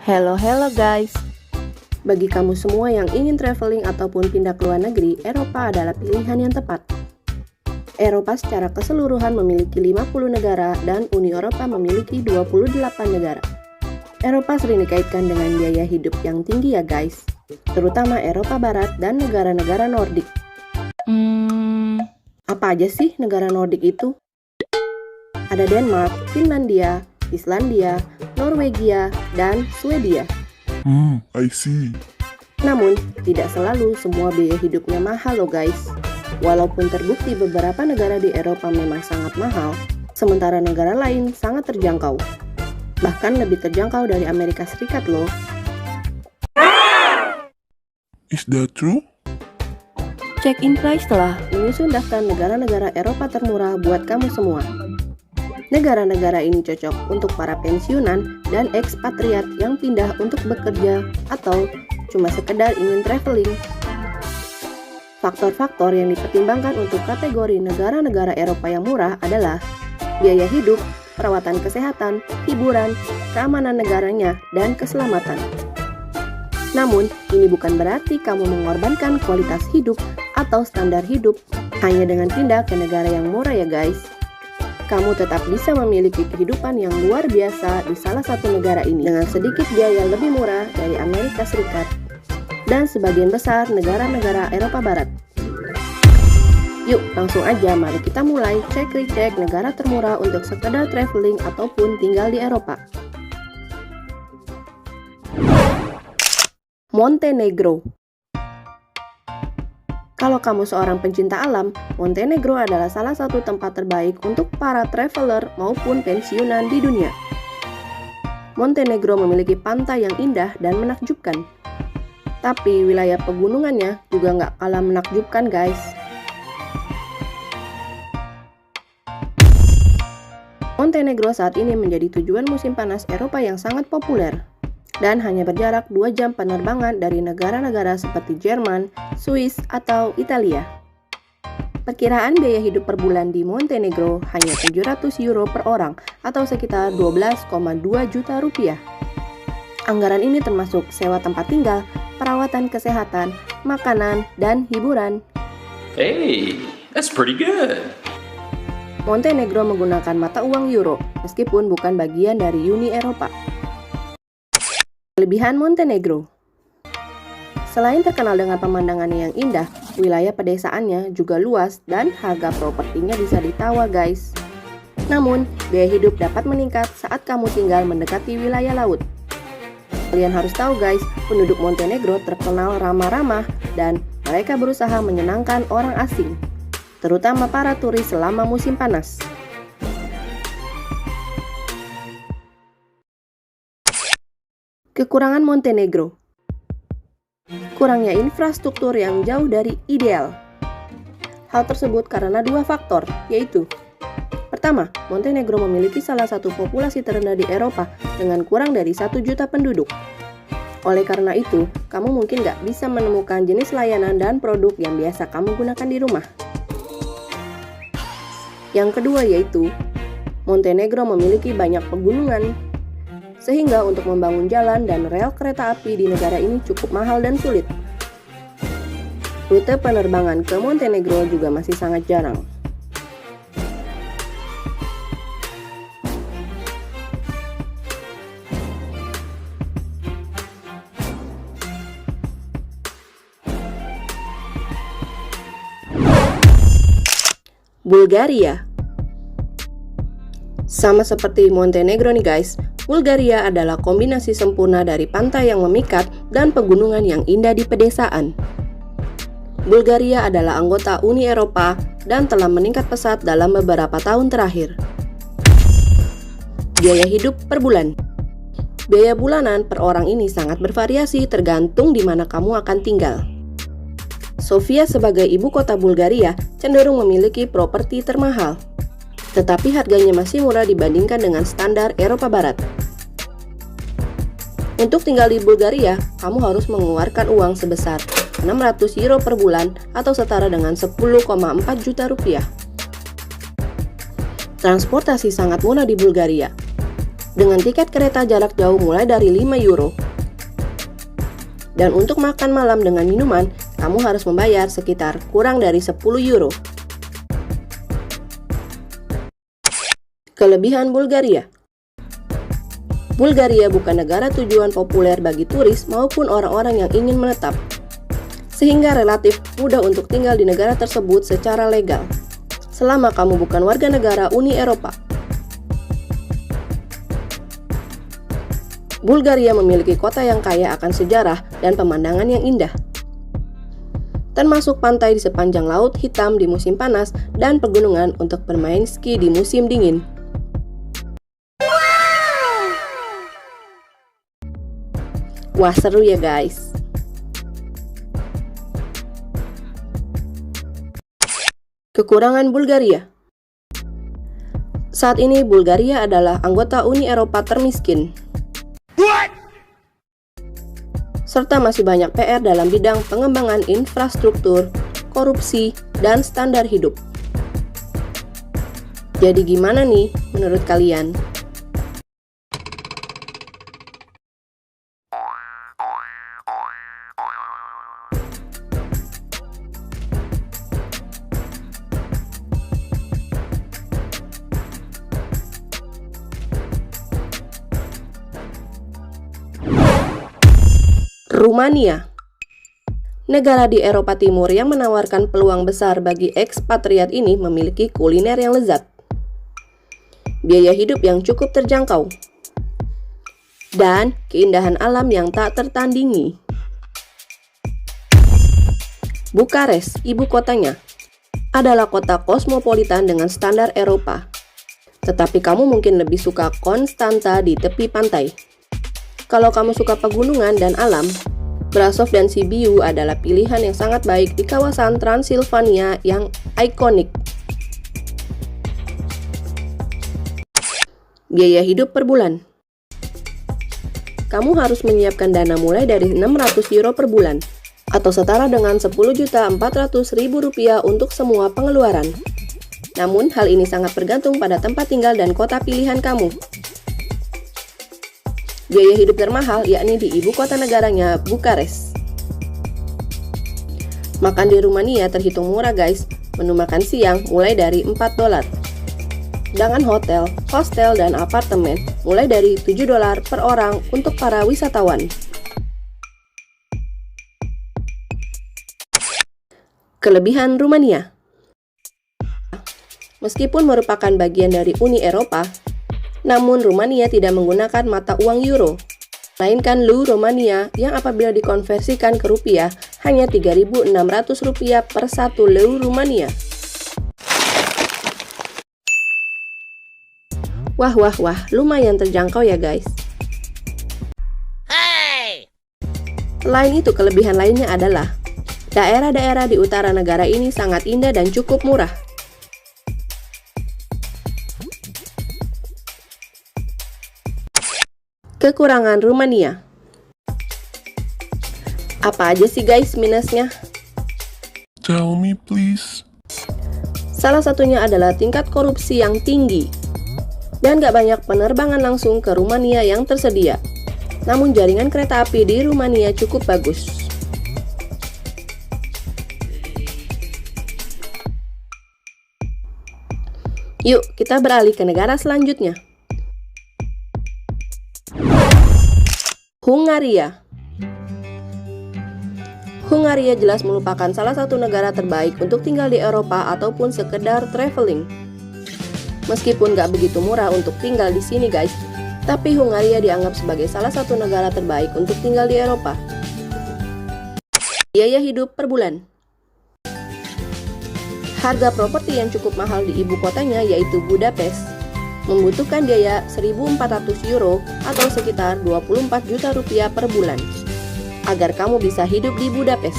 Hello guys. Bagi kamu semua yang ingin traveling ataupun pindah ke luar negeri, Eropa adalah pilihan yang tepat. Eropa secara keseluruhan memiliki 50 negara dan Uni Eropa memiliki 28 negara. Eropa sering dikaitkan dengan biaya hidup yang tinggi ya guys, terutama Eropa Barat dan negara-negara Nordik. Apa aja sih negara Nordik itu? Ada Denmark, Finlandia, Islandia, Norwegia, dan Swedia. I see. Namun, tidak selalu semua biaya hidupnya mahal loh guys. Walaupun terbukti beberapa negara di Eropa memang sangat mahal, sementara negara lain sangat terjangkau. Bahkan lebih terjangkau dari Amerika Serikat loh. Is that true? Check-in price telah menyusun daftar negara-negara Eropa termurah buat kamu semua. Negara-negara ini cocok untuk para pensiunan dan ekspatriat yang pindah untuk bekerja atau cuma sekedar ingin traveling. Faktor-faktor yang dipertimbangkan untuk kategori negara-negara Eropa yang murah adalah biaya hidup, perawatan kesehatan, hiburan, keamanan negaranya, dan keselamatan. Namun, ini bukan berarti kamu mengorbankan kualitas hidup atau standar hidup hanya dengan pindah ke negara yang murah ya guys. Kamu tetap bisa memiliki kehidupan yang luar biasa di salah satu negara ini dengan sedikit biaya lebih murah dari Amerika Serikat dan sebagian besar negara-negara Eropa Barat. Yuk, langsung aja mari kita mulai cek-recek negara termurah untuk sekedar traveling ataupun tinggal di Eropa. Montenegro. Kalau kamu seorang pencinta alam, Montenegro adalah salah satu tempat terbaik untuk para traveler maupun pensiunan di dunia. Montenegro memiliki pantai yang indah dan menakjubkan. Tapi wilayah pegunungannya juga nggak kalah menakjubkan guys. Montenegro saat ini menjadi tujuan musim panas Eropa yang sangat populer dan hanya berjarak 2 jam penerbangan dari negara-negara seperti Jerman, Swiss, atau Italia. Perkiraan biaya hidup per bulan di Montenegro hanya 700 euro per orang atau sekitar 12,2 juta rupiah. Anggaran ini termasuk sewa tempat tinggal, perawatan kesehatan, makanan, dan hiburan. Hey, that's pretty good. Montenegro menggunakan mata uang euro, meskipun bukan bagian dari Uni Eropa. Kelebihan Montenegro. Selain terkenal dengan pemandangannya yang indah, wilayah pedesaannya juga luas dan harga propertinya bisa ditawar guys. Namun, biaya hidup dapat meningkat saat kamu tinggal mendekati wilayah laut. Kalian harus tahu guys, penduduk Montenegro terkenal ramah-ramah dan mereka berusaha menyenangkan orang asing, terutama para turis selama musim panas. Kekurangan Montenegro. Kurangnya infrastruktur yang jauh dari ideal. Hal tersebut karena 2 faktor, yaitu pertama, Montenegro memiliki salah satu populasi terendah di Eropa dengan kurang dari 1 juta penduduk. Oleh karena itu, kamu mungkin nggak bisa menemukan jenis layanan dan produk yang biasa kamu gunakan di rumah. Yang kedua yaitu, Montenegro memiliki banyak pegunungan, sehingga untuk membangun jalan dan rel kereta api di negara ini cukup mahal dan sulit. Rute penerbangan ke Montenegro juga masih sangat jarang. Bulgaria. Sama seperti Montenegro nih guys, Bulgaria adalah kombinasi sempurna dari pantai yang memikat dan pegunungan yang indah di pedesaan. Bulgaria adalah anggota Uni Eropa dan telah meningkat pesat dalam beberapa tahun terakhir. Biaya hidup per bulan. Biaya bulanan per orang ini sangat bervariasi tergantung di mana kamu akan tinggal. Sofia sebagai ibu kota Bulgaria cenderung memiliki properti termahal, tetapi harganya masih murah dibandingkan dengan standar Eropa Barat. Untuk tinggal di Bulgaria, kamu harus mengeluarkan uang sebesar 600 euro per bulan atau setara dengan 10,4 juta rupiah. Transportasi sangat murah di Bulgaria. dengan tiket kereta jarak jauh mulai dari 5 euro. Dan untuk makan malam dengan minuman, kamu harus membayar sekitar kurang dari 10 euro. Kelebihan Bulgaria. Bulgaria bukan negara tujuan populer bagi turis maupun orang-orang yang ingin menetap, sehingga relatif mudah untuk tinggal di negara tersebut secara legal, selama kamu bukan warga negara Uni Eropa. Bulgaria memiliki kota yang kaya akan sejarah dan pemandangan yang indah, termasuk pantai di sepanjang Laut Hitam di musim panas dan pegunungan untuk bermain ski di musim dingin. Wah, seru ya guys. Kekurangan Bulgaria. Saat ini Bulgaria adalah anggota Uni Eropa termiskin, serta masih banyak PR dalam bidang pengembangan infrastruktur, korupsi, dan standar hidup. Jadi gimana nih menurut kalian? Rumania, negara di Eropa Timur yang menawarkan peluang besar bagi ekspatriat ini, memiliki kuliner yang lezat, biaya hidup yang cukup terjangkau, dan keindahan alam yang tak tertandingi. Bukares, ibu kotanya, adalah kota kosmopolitan dengan standar Eropa, tetapi kamu mungkin lebih suka Konstanta di tepi pantai. Kalau kamu suka pegunungan dan alam, Brasov dan Sibiu adalah pilihan yang sangat baik di kawasan Transilvania yang ikonik. Biaya hidup per bulan. Kamu harus menyiapkan dana mulai dari 600 euro per bulan, atau setara dengan 10.400.000 rupiah untuk semua pengeluaran. Namun, hal ini sangat bergantung pada tempat tinggal dan kota pilihan kamu. Biaya hidup termahal yakni di ibu kota negaranya, Bukares. Makan di Rumania terhitung murah guys, menu makan siang mulai dari $4. Sedangkan hotel, hostel, dan apartemen mulai dari $7 per orang untuk para wisatawan. Kelebihan Rumania. Meskipun merupakan bagian dari Uni Eropa, namun Rumania tidak menggunakan mata uang euro, melainkan leu Romania yang apabila dikonversikan ke rupiah hanya 3.600 rupiah per 1 leu Rumania. Wah, lumayan terjangkau ya guys. Selain itu, kelebihan lainnya adalah daerah-daerah di utara negara ini sangat indah dan cukup murah. Kekurangan Rumania. Apa aja sih guys minusnya? Tell me please. Salah satunya adalah tingkat korupsi yang tinggi, dan gak banyak penerbangan langsung ke Rumania yang tersedia. Namun jaringan kereta api di Rumania cukup bagus. Yuk, kita beralih ke negara selanjutnya. Hungaria. Hungaria jelas merupakan salah satu negara terbaik untuk tinggal di Eropa ataupun sekedar traveling. Meskipun gak begitu murah untuk tinggal di sini guys, tapi Hungaria dianggap sebagai salah satu negara terbaik untuk tinggal di Eropa. Biaya hidup per bulan. Harga properti yang cukup mahal di ibu kotanya yaitu Budapest membutuhkan biaya 1.400 euro atau sekitar 24 juta rupiah per bulan agar kamu bisa hidup di Budapest.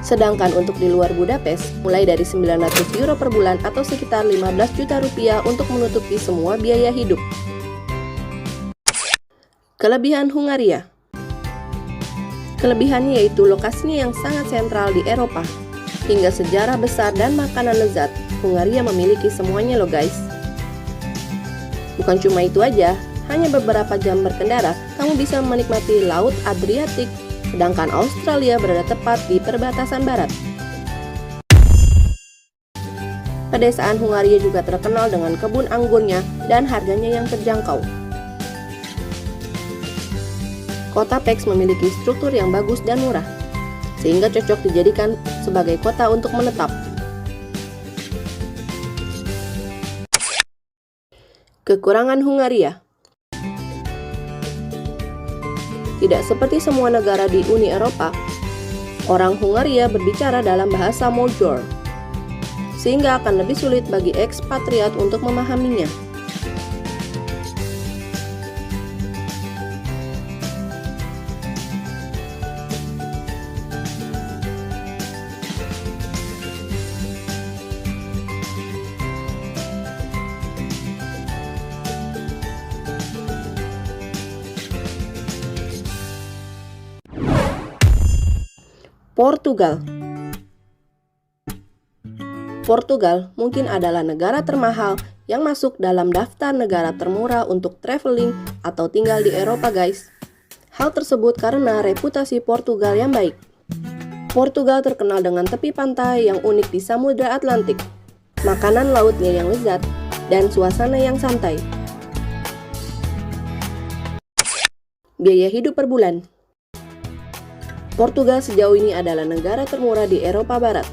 Sedangkan untuk di luar Budapest mulai dari 900 euro per bulan atau sekitar 15 juta rupiah untuk menutupi semua biaya hidup. Kelebihan Hungaria. Kelebihannya yaitu lokasinya yang sangat sentral di Eropa. Hingga sejarah besar dan makanan lezat, Hungaria memiliki semuanya loh guys. Bukan cuma itu aja, hanya beberapa jam berkendara, kamu bisa menikmati Laut Adriatik, sedangkan Australia berada tepat di perbatasan barat. Pedesaan Hungaria juga terkenal dengan kebun anggurnya dan harganya yang terjangkau. Kota Pécs memiliki struktur yang bagus dan murah, sehingga cocok dijadikan sebagai kota untuk menetap. Kekurangan Hungaria. Tidak seperti semua negara di Uni Eropa, orang Hungaria berbicara dalam bahasa Magyar, sehingga akan lebih sulit bagi ekspatriat untuk memahaminya. Portugal. Portugal mungkin adalah negara termahal yang masuk dalam daftar negara termurah untuk traveling atau tinggal di Eropa, guys. Hal tersebut karena reputasi Portugal yang baik. Portugal terkenal dengan tepi pantai yang unik di Samudra Atlantik, makanan lautnya yang lezat, dan suasana yang santai. Biaya hidup per bulan. Portugal sejauh ini adalah negara termurah di Eropa Barat.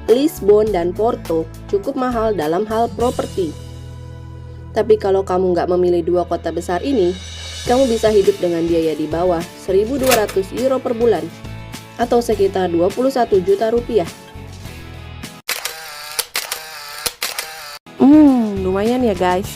Lisbon dan Porto cukup mahal dalam hal properti. Tapi kalau kamu nggak memilih dua kota besar ini, kamu bisa hidup dengan biaya di bawah 1.200 euro per bulan, atau sekitar 21 juta rupiah. Lumayan ya guys.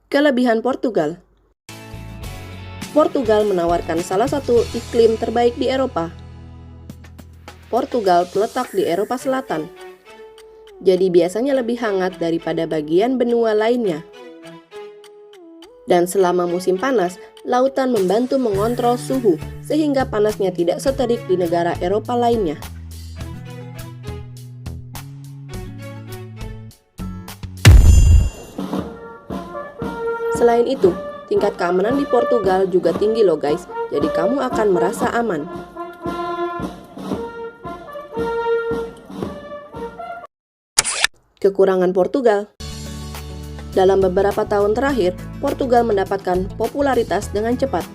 Kelebihan Portugal. Portugal menawarkan salah satu iklim terbaik di Eropa. Portugal terletak di Eropa Selatan, jadi biasanya lebih hangat daripada bagian benua lainnya. Dan selama musim panas, lautan membantu mengontrol suhu, sehingga panasnya tidak seterik di negara Eropa lainnya. Selain itu, tingkat keamanan di Portugal juga tinggi loh guys, jadi kamu akan merasa aman. Kekurangan Portugal. Dalam beberapa tahun terakhir, Portugal mendapatkan popularitas dengan cepat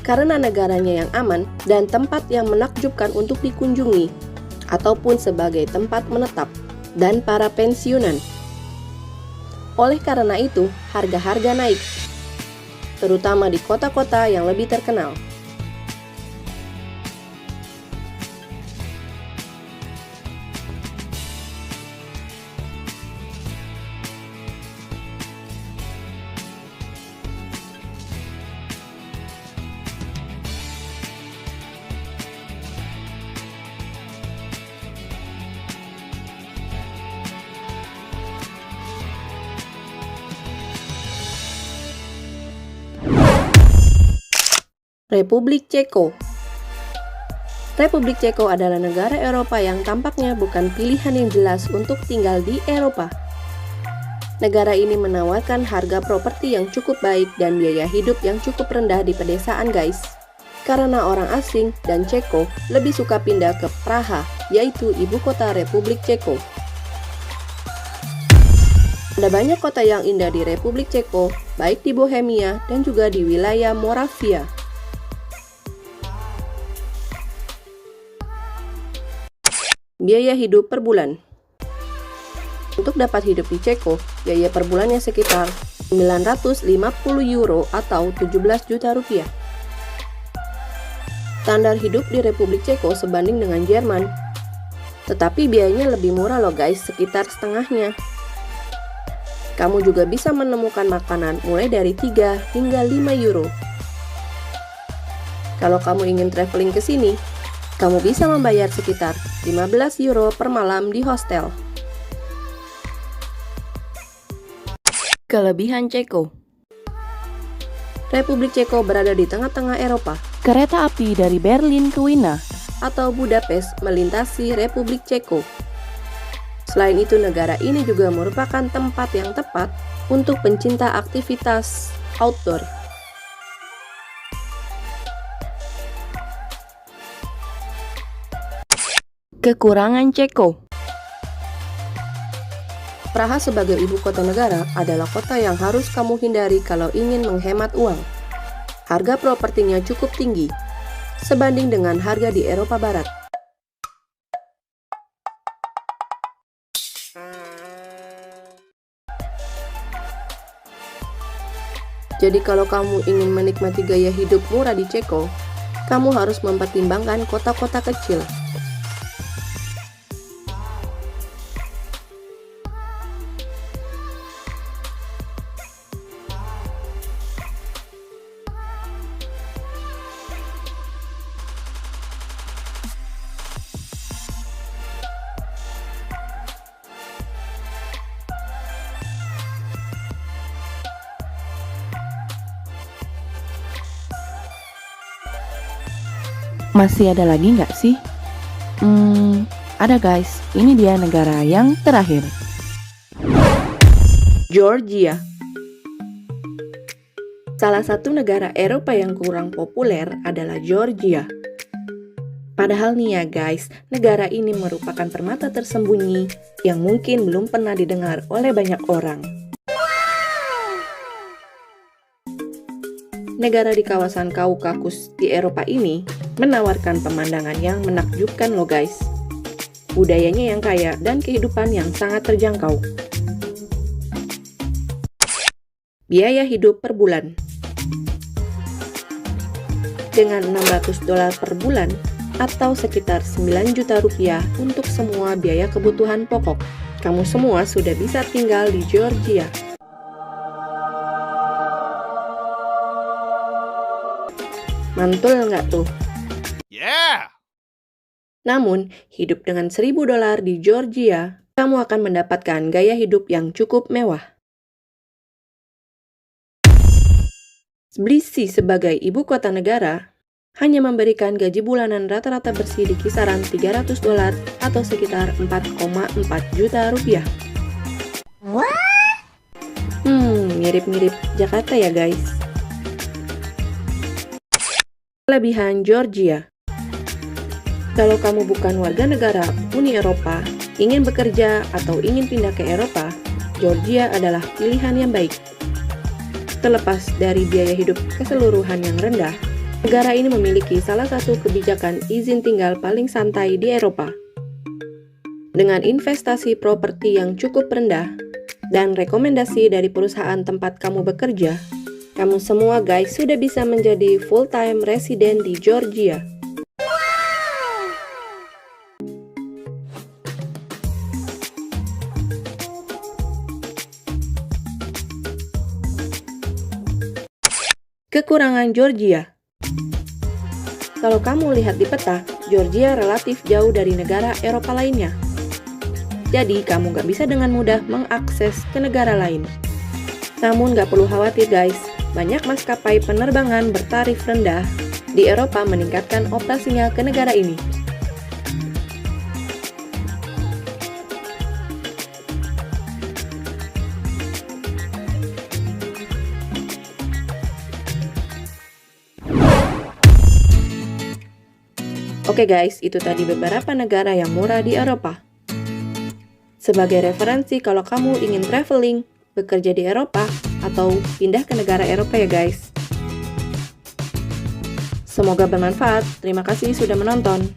karena negaranya yang aman dan tempat yang menakjubkan untuk dikunjungi, ataupun sebagai tempat menetap dan para pensiunan. Oleh karena itu, harga-harga naik, terutama di kota-kota yang lebih terkenal. Republik Ceko. Republik Ceko adalah negara Eropa yang tampaknya bukan pilihan yang jelas untuk tinggal di Eropa. Negara ini menawarkan harga properti yang cukup baik dan biaya hidup yang cukup rendah di pedesaan guys. Karena orang asing dan Ceko lebih suka pindah ke Praha, yaitu ibu kota Republik Ceko. Ada banyak kota yang indah di Republik Ceko, baik di Bohemia dan juga di wilayah Moravia. Biaya hidup per bulan. Untuk dapat hidup di Ceko, biaya per bulannya sekitar 950 euro atau 17 juta rupiah. Standar hidup di Republik Ceko sebanding dengan Jerman. Tetapi biayanya lebih murah loh guys, sekitar setengahnya. Kamu juga bisa menemukan makanan mulai dari 3 hingga 5 euro. Kalau kamu ingin traveling ke sini, kamu bisa membayar sekitar 15 euro per malam di hostel. Kelebihan Ceko. Republik Ceko berada di tengah-tengah Eropa. Kereta api dari Berlin ke Wina atau Budapest melintasi Republik Ceko. Selain itu, negara ini juga merupakan tempat yang tepat untuk pencinta aktivitas outdoor. Kekurangan Ceko. Praha sebagai ibu kota negara adalah kota yang harus kamu hindari kalau ingin menghemat uang. Harga propertinya cukup tinggi, sebanding dengan harga di Eropa Barat. Jadi kalau kamu ingin menikmati gaya hidup murah di Ceko, kamu harus mempertimbangkan kota-kota kecil. Masih ada lagi nggak sih? Ada guys, ini dia negara yang terakhir. Georgia. Salah satu negara Eropa yang kurang populer adalah Georgia. Padahal nih ya guys, negara ini merupakan permata tersembunyi yang mungkin belum pernah didengar oleh banyak orang. Negara di kawasan Kaukasus di Eropa ini menawarkan pemandangan yang menakjubkan loh guys. Budayanya yang kaya dan kehidupan yang sangat terjangkau. Biaya hidup per bulan. Dengan $600 per bulan atau sekitar 9 juta rupiah untuk semua biaya kebutuhan pokok, kamu semua sudah bisa tinggal di Georgia. Mantul nggak tuh? Yeah! Namun, hidup dengan $1.000 di Georgia, kamu akan mendapatkan gaya hidup yang cukup mewah. Tbilisi sebagai ibu kota negara hanya memberikan gaji bulanan rata-rata bersih di kisaran $300 atau sekitar 4,4 juta rupiah. Mirip-mirip Jakarta ya guys. Kelebihan Georgia. Kalau kamu bukan warga negara Uni Eropa, ingin bekerja atau ingin pindah ke Eropa, Georgia adalah pilihan yang baik. Terlepas dari biaya hidup keseluruhan yang rendah, negara ini memiliki salah satu kebijakan izin tinggal paling santai di Eropa. Dengan investasi properti yang cukup rendah dan rekomendasi dari perusahaan tempat kamu bekerja, kamu semua guys sudah bisa menjadi full-time resident di Georgia. Kekurangan Georgia. Kalau kamu lihat di peta, Georgia relatif jauh dari negara Eropa lainnya. Jadi kamu gak bisa dengan mudah mengakses ke negara lain. Namun gak perlu khawatir guys, banyak maskapai penerbangan bertarif rendah di Eropa meningkatkan operasinya ke negara ini. Oke guys, itu tadi beberapa negara yang murah di Eropa. Sebagai referensi kalau kamu ingin traveling, bekerja di Eropa, atau pindah ke negara Eropa ya guys. Semoga bermanfaat. Terima kasih sudah menonton.